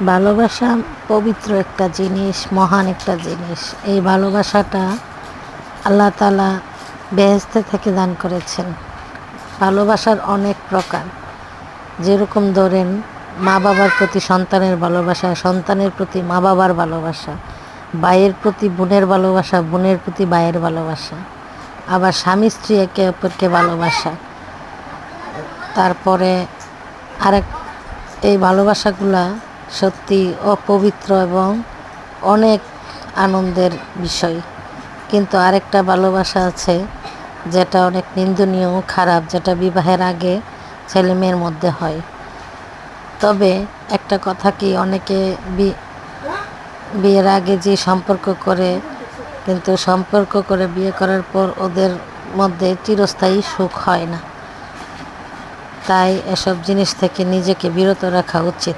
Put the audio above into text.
ভালোবাসা পবিত্র একটা জিনিস, মহান একটা জিনিস। এই ভালোবাসাটা আল্লাহ তাআলা বেহেশতে থেকে দান করেছেন। ভালোবাসার অনেক প্রকার, যেরকম ধরেন মা বাবার প্রতি সন্তানের ভালোবাসা, সন্তানের প্রতি মা বাবার ভালোবাসা, ভাইয়ের প্রতি বোনের ভালোবাসা, বোনের প্রতি ভাইয়ের ভালোবাসা, আবার স্বামী স্ত্রী একে অপরকে ভালোবাসা। তারপরে আরেক এই ভালোবাসাগুলা সত্যি অপবিত্র এবং অনেক আনন্দের বিষয়। কিন্তু আরেকটা ভালোবাসা আছে যেটা অনেক নিন্দনীয় ও খারাপ, যেটা বিবাহের আগে ছেলে মেয়ের মধ্যে হয়। তবে একটা কথা কি, অনেকে বিয়ের আগে যে সম্পর্ক করে, কিন্তু সম্পর্ক করে বিয়ে করার পর ওদের মধ্যে চিরস্থায়ী সুখ হয় না। তাই এসব জিনিস থেকে নিজেকে বিরত রাখা উচিত।